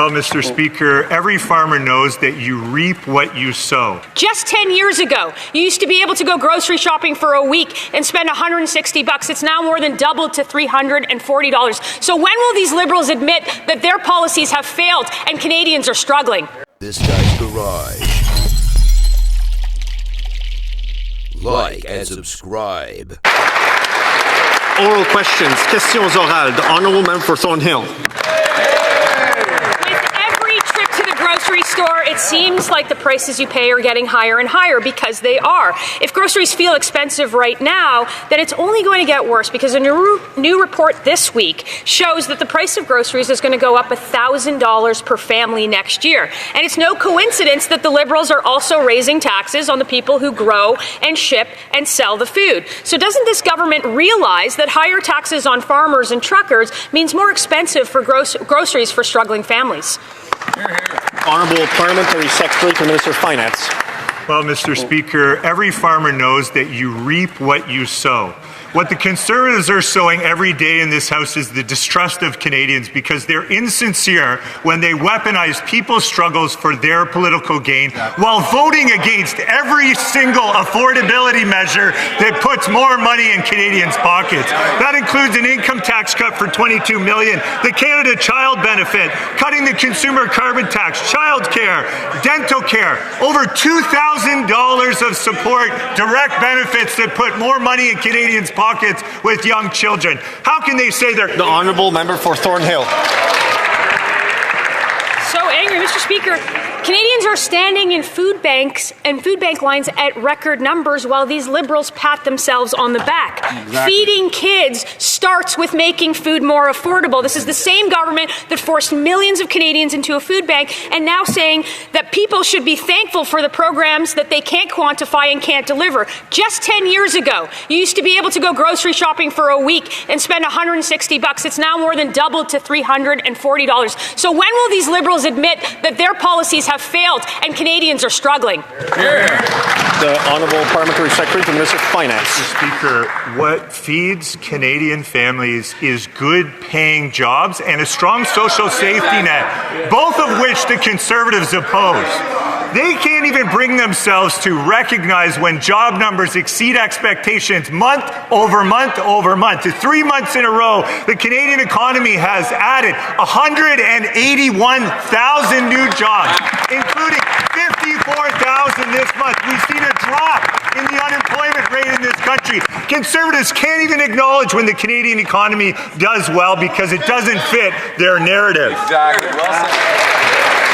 Well, Mr. Speaker, every farmer knows that you reap what you sow. Just 10 years ago, you used to be able to go grocery shopping for a week and spend $160. It's now more than doubled to $340. So when will these Liberals admit that their policies have failed and Canadians are struggling? This guy's garage. Like and subscribe. Oral questions. Questions orales. The Honourable Member for Thornhill. Grocery store, it seems like the prices you pay are getting higher and higher because they are. If groceries feel expensive right now, then it's only going to get worse because a new report this week shows that the price of groceries is going to go up $1,000 per family next year. And it's no coincidence that the Liberals are also raising taxes on the people who grow and ship and sell the food. So doesn't this government realize that higher taxes on farmers and truckers means more expensive for groceries for struggling families? Honourable Parliamentary Secretary to the Minister of Finance. Well, Mr. Speaker, every farmer knows that you reap what you sow. What the Conservatives are sowing every day in this House is the distrust of Canadians because they're insincere when they weaponize people's struggles for their political gain while voting against every single affordability measure that puts more money in Canadians' pockets. That includes an income tax cut for $22 million, the Canada Child Benefit, cutting the consumer carbon tax, child care, dental care, over $2,000 of support, direct benefits that put more money in Canadians' pockets with young children. How can they say they're... The Honourable Member for Thornhill. So angry, Mr. Speaker. Canadians are standing in food banks and food bank lines at record numbers while these Liberals pat themselves on the back. Exactly. Feeding kids starts with making food more affordable. This is the same government that forced millions of Canadians into a food bank and now saying that people should be thankful for the programs that they can't quantify and can't deliver. Just 10 years ago, you used to be able to go grocery shopping for a week and spend $160. It's now more than doubled to $340. So when will these Liberals admit that their policies have failed and Canadians are struggling? The Honourable Parliamentary Secretary to the Minister of Finance. Mr. Speaker, what feeds Canadian families is good paying jobs and a strong social safety net, both of which the Conservatives oppose. They can't even bring themselves to recognize when job numbers exceed expectations month over month over month. 3 months in a row, the Canadian economy has added 181,000 new jobs, including 54,000 this month. We've seen a drop in the unemployment rate in this country. Conservatives can't even acknowledge when the Canadian economy does well because it doesn't fit their narrative. Exactly. Well said.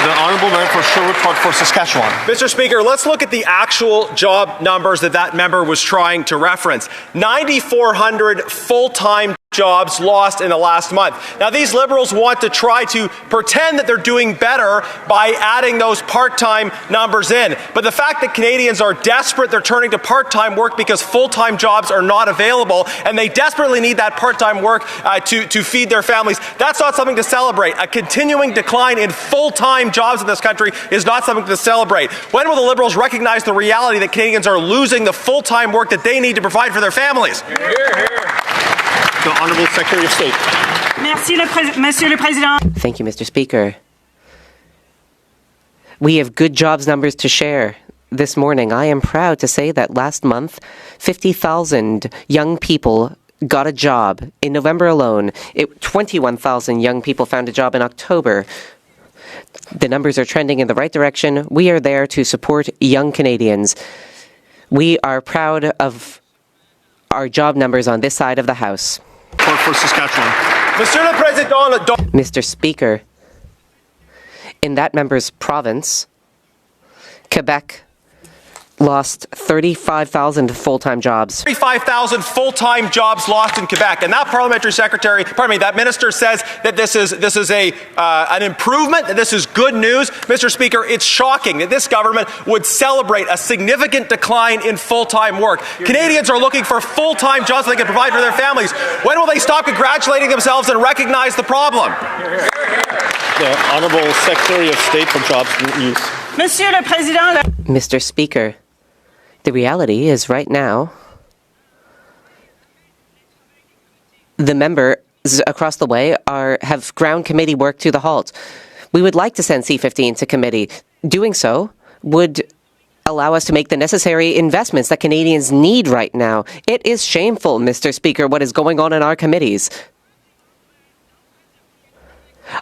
The Honourable Member for Sherwood Park for Saskatchewan. Mr. Speaker, let's look at the actual job numbers that member was trying to reference. 9,400 full-time jobs lost in the last month. Now, these Liberals want to try to pretend that they're doing better by adding those part-time numbers in. But the fact that Canadians are desperate, they're turning to part-time work because full-time jobs are not available, and they desperately need that part-time work to feed their families. That's not something to celebrate. A continuing decline in full-time jobs in this country is not something to celebrate. When will the Liberals recognize the reality that Canadians are losing the full-time work that they need to provide for their families? Hear, hear. The Honourable Secretary of State. Monsieur le Président. Thank you, Mr. Speaker. We have good jobs numbers to share. This morning, I am proud to say that last month, 50,000 young people got a job. In November alone, 21,000 young people found a job in October. The numbers are trending in the right direction. We are there to support young Canadians. We are proud of our job numbers on this side of the House. For Saskatchewan. Mr. Speaker, in that member's province, Quebec lost 35,000 full-time jobs. 35,000 full-time jobs lost in Quebec, and that that minister says that this is an improvement, that this is good news. Mr. Speaker, it's shocking that this government would celebrate a significant decline in full-time work. Canadians are looking for full-time jobs they can provide for their families. When will they stop congratulating themselves and recognize the problem? The Honourable Secretary of State for Jobs and Youth. Mr. Speaker, the reality is right now, the members across the way have ground committee work to the halt. We would like to send C-15 to committee. Doing so would allow us to make the necessary investments that Canadians need right now. It is shameful, Mr. Speaker, what is going on in our committees.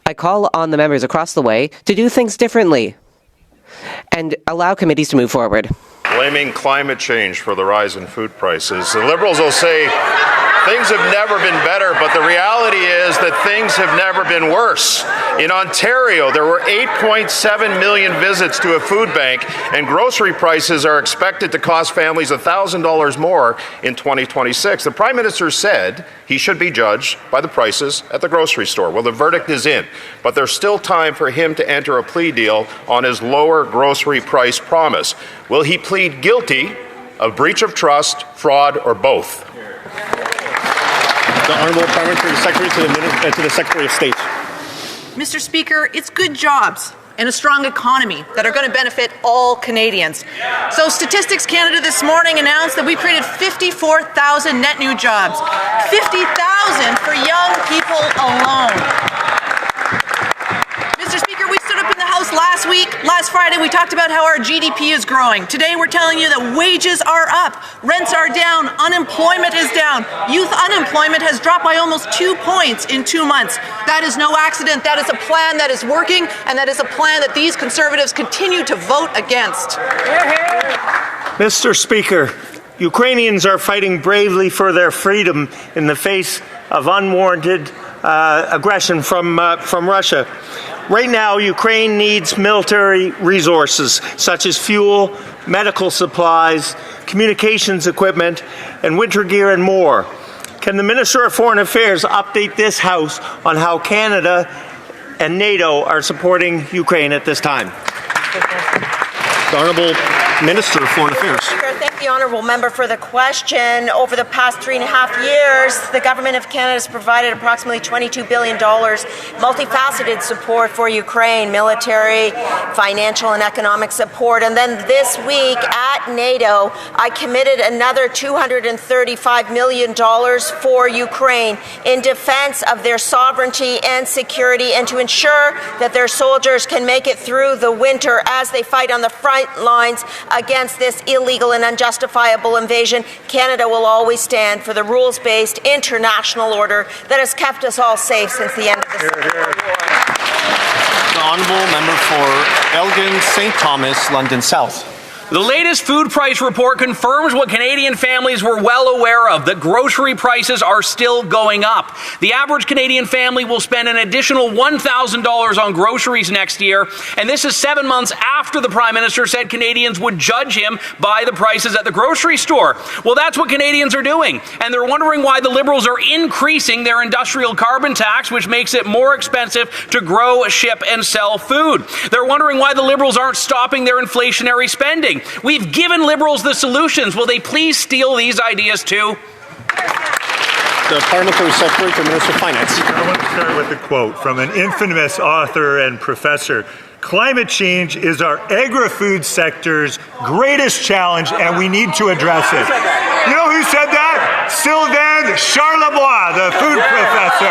I call on the members across the way to do things differently and allow committees to move forward. Blaming climate change for the rise in food prices. The Liberals will say things have never been better, but the reality is that things have never been worse. In Ontario, there were 8.7 million visits to a food bank, and grocery prices are expected to cost families $1,000 more in 2026. The Prime Minister said he should be judged by the prices at the grocery store. Well, the verdict is in, but there's still time for him to enter a plea deal on his lower grocery price promise. Will he plead guilty of breach of trust, fraud, or both? The Honourable Parliamentary Secretary to the Secretary of State. Mr. Speaker, it's good jobs and a strong economy that are going to benefit all Canadians. So Statistics Canada this morning announced that we created 54,000 net new jobs, 50,000 for young people alone. Mr. Speaker, we stood up in the House last Friday, we talked about how our GDP is growing. Today we're telling you that wages are up, rents are down, unemployment is down. Youth unemployment has dropped by almost 2 points in 2 months. That is no accident. That is a plan that is working, and that is a plan that these Conservatives continue to vote against. Mr. Speaker, Ukrainians are fighting bravely for their freedom in the face of unwarranted aggression from Russia. Right now, Ukraine needs military resources such as fuel, medical supplies, communications equipment, and winter gear and more. Can the Minister of Foreign Affairs update this House on how Canada and NATO are supporting Ukraine at this time? The Honourable Minister of Foreign Affairs. Thank the honourable member for the question. Over the past 3.5 years, the Government of Canada has provided approximately $22 billion multifaceted support for Ukraine, military, financial and economic support. And then this week at NATO, I committed another $235 million for Ukraine in defense of their sovereignty and security, and to ensure that their soldiers can make it through the winter as they fight on the front lines against this illegal and unjustifiable invasion. Canada will always stand for the rules-based international order that has kept us all safe since the end of the Civil War. The Honourable Member for Elgin, St. Thomas, London South. The latest food price report confirms what Canadian families were well aware of, that grocery prices are still going up. The average Canadian family will spend an additional $1,000 on groceries next year, and this is 7 months after the Prime Minister said Canadians would judge him by the prices at the grocery store. Well, that's what Canadians are doing, and they're wondering why the Liberals are increasing their industrial carbon tax, which makes it more expensive to grow, ship, and sell food. They're wondering why the Liberals aren't stopping their inflationary spending. We've given Liberals the solutions. Will they please steal these ideas too? The Parliamentary Secretary to the Minister of Finance. I want to start with a quote from an infamous author and professor. Climate change is our agri-food sector's greatest challenge, and we need to address it. You know who said that? Sylvain Charlebois, the food professor,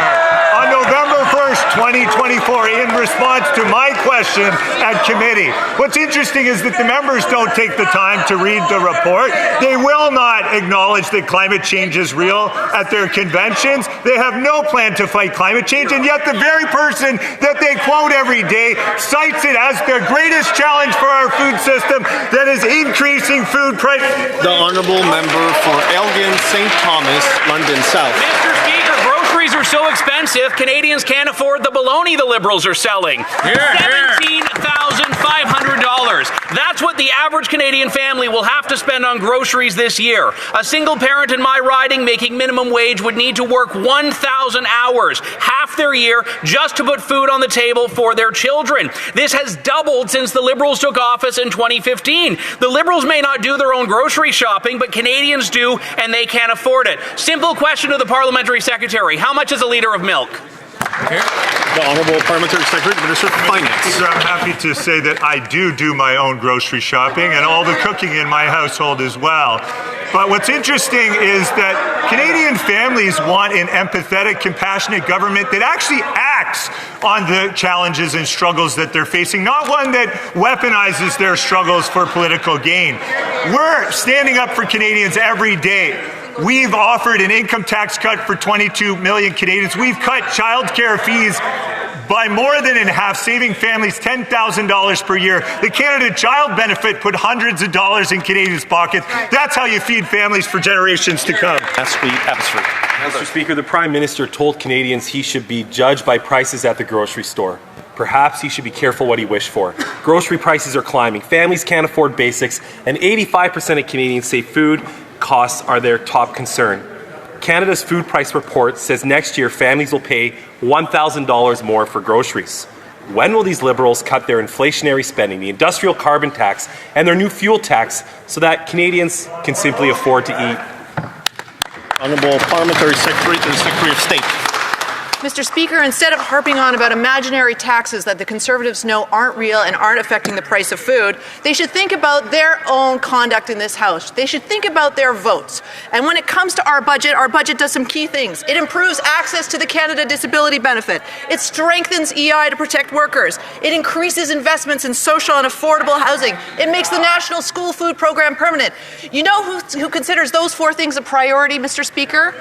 on November 1st, 2024, in response to my question at committee. What's interesting is that the members don't take the time to read the report. They will not acknowledge that climate change is real at their conventions. They have no plan to fight climate change, and yet the very person that they quote every day cites it as their greatest challenge for our food system, that is increasing food prices. The Honourable Member for Elgin, St. Thomas, London South. Mr. Speaker, groceries are so expensive, Canadians can't afford the bologna the Liberals are selling. $17,500. That's what the average Canadian family will have to spend on groceries this year. A single parent in my riding making minimum wage would need to work 1,000 hours, half their year, just to put food on the table for their children. This has doubled since the Liberals took office in 2015. The Liberals may not do their own grocery shopping, but Canadians do, and they can't afford it. Simple question to the Parliamentary Secretary. How much is a litre of milk? The Honourable Parliamentary Secretary to the Minister of Finance. I'm happy to say that I do my own grocery shopping and all the cooking in my household as well. But what's interesting is that Canadian families want an empathetic, compassionate government that actually acts backs on the challenges and struggles that they're facing, not one that weaponizes their struggles for political gain. We're standing up for Canadians every day. We've offered an income tax cut for 22 million Canadians. We've cut childcare fees by more than in half, saving families $10,000 per year. The Canada Child Benefit put hundreds of dollars in Canadians' pockets. That's how you feed families for generations to come. Mr. Speaker, the Prime Minister told Canadians he should be judged by prices at the grocery store. Perhaps he should be careful what he wished for. Grocery prices are climbing. Families can't afford basics, and 85% of Canadians say food costs are their top concern. Canada's food price report says next year families will pay $1,000 more for groceries. When will these Liberals cut their inflationary spending, the industrial carbon tax, and their new fuel tax so that Canadians can simply afford to eat? Honourable Parliamentary Secretary to the Secretary of State. Mr. Speaker, instead of harping on about imaginary taxes that the Conservatives know aren't real and aren't affecting the price of food, they should think about their own conduct in this House. They should think about their votes. And when it comes to our budget does some key things. It improves access to the Canada Disability Benefit. It strengthens EI to protect workers. It increases investments in social and affordable housing. It makes the National School Food Program permanent. You know who considers those four things a priority, Mr. Speaker?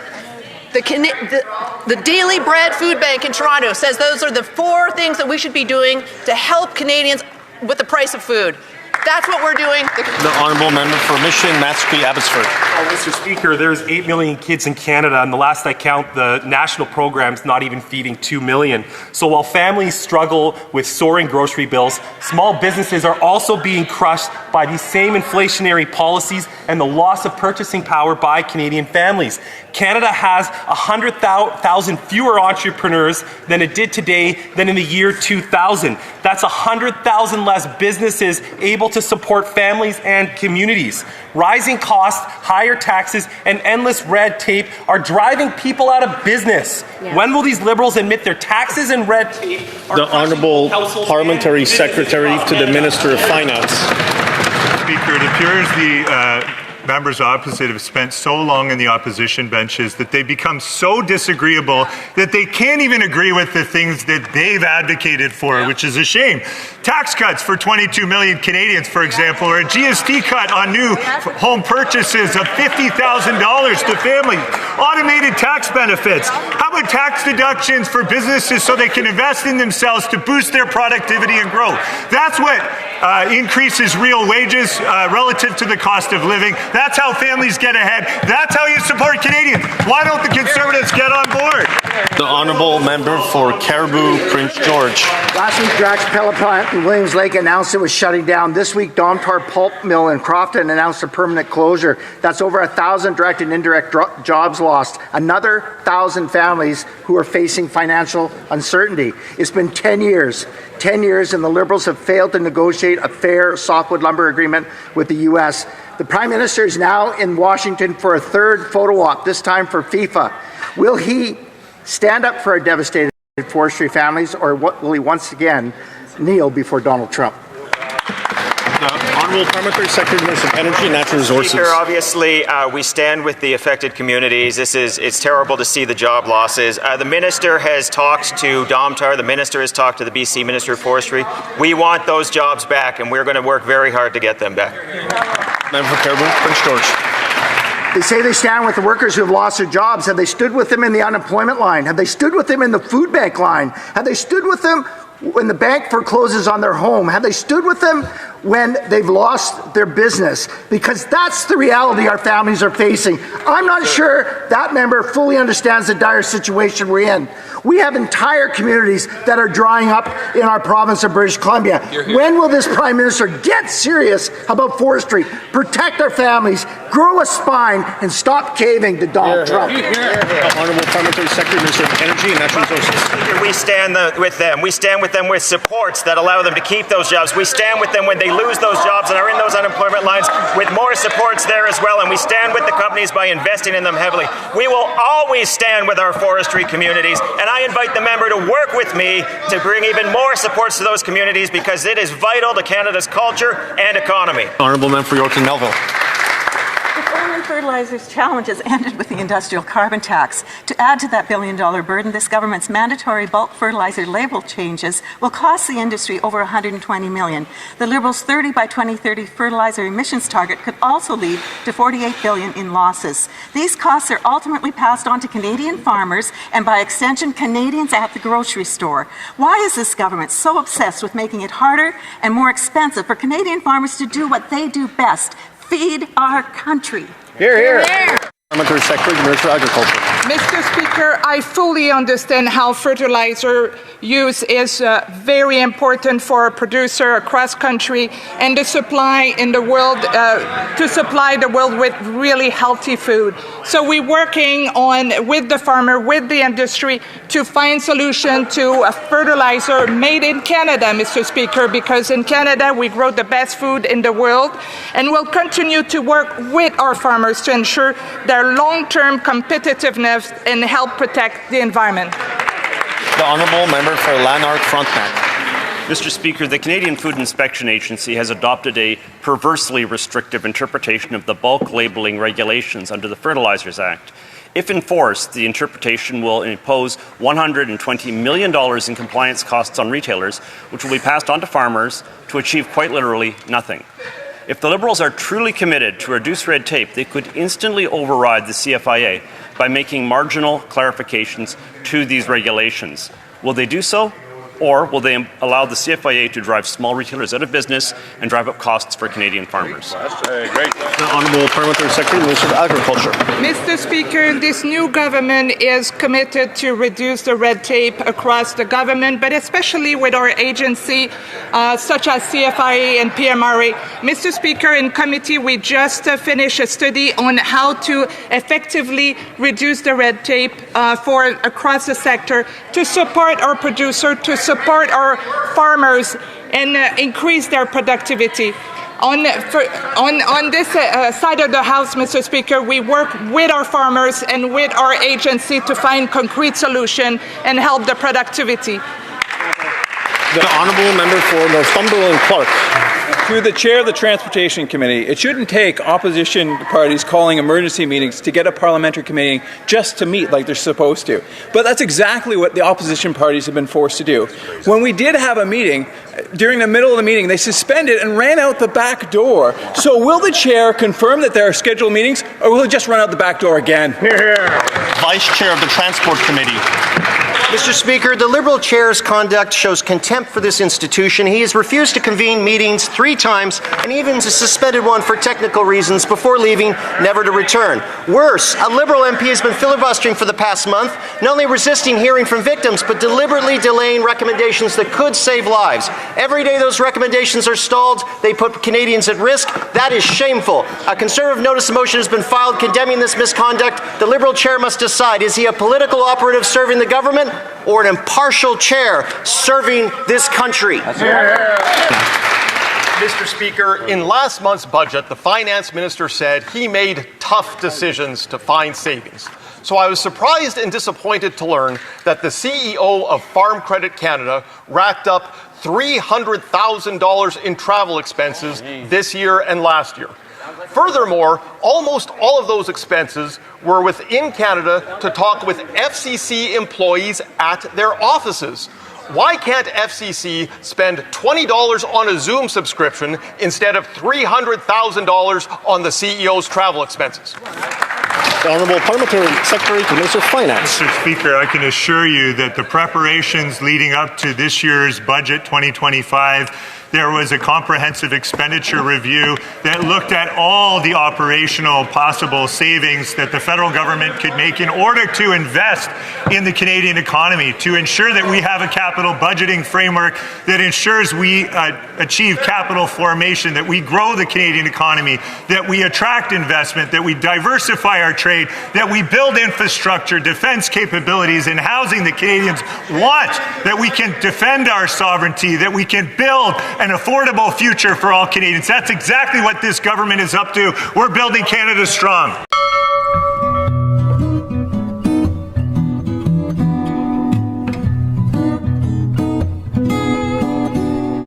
The Daily Bread Food Bank in Toronto says those are the four things that we should be doing to help Canadians with the price of food. That's what we're doing. The Honourable Member for Mission, Matsuki, Abbotsford. Mr. Speaker, there's 8 million kids in Canada, and the last I count, the national program's not even feeding 2 million. So while families struggle with soaring grocery bills, small businesses are also being crushed by these same inflationary policies and the loss of purchasing power by Canadian families. Canada has 100,000 fewer entrepreneurs than it did today than in the year 2000. That's 100,000 less businesses able to support families and communities. Rising costs, higher taxes, and endless red tape are driving people out of business. Yeah. When will these Liberals admit their taxes and red tape are the Honourable Parliamentary Secretary to the Minister of Finance. Speaker, it appears the members opposite have spent so long in the opposition benches that they become so disagreeable that they can't even agree with the things that they've advocated for, which is a shame. Tax cuts for 22 million Canadians, for example, or a GST cut on new home purchases of $50,000 to families. Automated tax benefits. How about tax deductions for businesses so they can invest in themselves to boost their productivity and growth? That's what increases real wages relative to the cost of living. That's how families get ahead. That's how you support Canadians. Why don't the Conservatives get on board? The Honourable Member for Caribou, Prince George. Last week, Drax Pellet Plant in Williams Lake announced it was shutting down. This week, Domtar Pulp Mill in Crofton announced a permanent closure. That's over 1,000 direct and indirect jobs lost. Another 1,000 families who are facing financial uncertainty. It's been 10 years. 10 years, and the Liberals have failed to negotiate a fair softwood lumber agreement with the U.S. The Prime Minister is now in Washington for a third photo op, this time for FIFA. Will he stand up for our devastated forestry families, or will he once again kneel before Donald Trump? Honourable Parliamentary Secretary, Minister of Energy and Natural Resources. Speaker, obviously, we stand with the affected communities. It's terrible to see the job losses. The Minister has talked to Domtar. The Minister has talked to the BC Minister of Forestry. We want those jobs back, and we're going to work very hard to get them back. Member for Caribou, Prince George. They say they stand with the workers who have lost their jobs. Have they stood with them in the unemployment line? Have they stood with them in the food bank line? Have they stood with them when the bank forecloses on their home? Have they stood with them when they've lost their business? Because that's the reality our families are facing. I'm not sure that member fully understands the dire situation we're in. We have entire communities that are drying up in our province of British Columbia. When will this Prime Minister get serious about forestry, protect our families, grow a spine, and stop caving to Donald Trump? Honourable Parliamentary Secretary, Minister of Energy and Natural Resources. We stand with them. We stand with them with supports that allow them to keep those jobs. We stand with them when they lose those jobs and are in those unemployment lines with more supports there as well. And we stand with the companies by investing in them heavily. We will always stand with our forestry communities. And I invite the member to work with me to bring even more supports to those communities because it is vital to Canada's culture and economy. Honourable Member for Yorkton Melville. Farm fertilizers challenges ended with the industrial carbon tax. To add to that billion-dollar burden, this government's mandatory bulk fertilizer label changes will cost the industry over $120 million. The Liberals' 30 by 2030 fertilizer emissions target could also lead to $48 billion in losses. These costs are ultimately passed on to Canadian farmers and, by extension, Canadians at the grocery store. Why is this government so obsessed with making it harder and more expensive for Canadian farmers to do what they do best? Feed our country. Hear, hear. Parliamentary Secretary, Minister of Agriculture. Mr. Speaker, I fully understand how fertilizer use is very important for a producer across country and the supply in the world to supply the world with really healthy food. So we're working on with the farmer, with the industry, to find solution to a fertilizer made in Canada, Mr. Speaker, because in Canada we grow the best food in the world, and we'll continue to work with our farmers to ensure their long-term competitiveness and help protect the environment. The Honourable Member for Lanark Frontenac. Mr. Speaker, the Canadian Food Inspection Agency has adopted a perversely restrictive interpretation of the bulk labelling regulations under the Fertilizers Act. If enforced, the interpretation will impose $120 million in compliance costs on retailers, which will be passed on to farmers to achieve quite literally nothing. If the Liberals are truly committed to reduce red tape, they could instantly override the CFIA by making marginal clarifications to these regulations. Will they do so? Or will they allow the CFIA to drive small retailers out of business and drive up costs for Canadian farmers? The Honourable Parliamentary Secretary, Minister of Agriculture. Mr. Speaker, this new government is committed to reduce the red tape across the government, but especially with our agency, such as CFIA and PMRA. Mr. Speaker, in committee, we just finished a study on how to effectively reduce the red tape for across the sector to support our producer, to support our farmers, and increase their productivity. On this side of the House, Mr. Speaker, we work with our farmers and with our agency to find concrete solutions and help the productivity. The Honourable Member for Northumberland Clark. Through the chair of the Transportation Committee, it shouldn't take opposition parties calling emergency meetings to get a parliamentary committee just to meet like they're supposed to. But that's exactly what the opposition parties have been forced to do. When we did have a meeting, during the middle of the meeting, they suspended and ran out the back door. So will the chair confirm that there are scheduled meetings, or will he just run out the back door again? Vice Chair of the Transport Committee. Mr. Speaker, the Liberal chair's conduct shows contempt for this institution. He has refused to convene meetings 3 times and even suspended one for technical reasons before leaving, never to return. Worse, a Liberal MP has been filibustering for the past month, not only resisting hearing from victims, but deliberately delaying recommendations that could save lives. Every day those recommendations are stalled, they put Canadians at risk. That is shameful. A Conservative notice of motion has been filed condemning this misconduct. The Liberal chair must decide, is he a political operative serving the government, or an impartial chair serving this country? Mr. Speaker, in last month's budget, the finance minister said he made tough decisions to find savings. So I was surprised and disappointed to learn that the CEO of Farm Credit Canada racked up $300,000 in travel expenses this year and last year. Furthermore, almost all of those expenses were within Canada to talk with FCC employees at their offices. Why can't FCC spend $20 on a Zoom subscription instead of $300,000 on the CEO's travel expenses? The Honourable Parliamentary Secretary to Minister of Finance. Mr. Speaker, I can assure you that the preparations leading up to this year's budget 2025, there was a comprehensive expenditure review that looked at all the operational possible savings that the federal government could make in order to invest in the Canadian economy, to ensure that we have a capital budgeting framework that ensures we achieve capital formation, that we grow the Canadian economy, that we attract investment, that we diversify our trade, that we build infrastructure, defense capabilities, and housing that Canadians want, that we can defend our sovereignty, that we can build an affordable future for all Canadians. That's exactly what this government is up to. We're building Canada strong.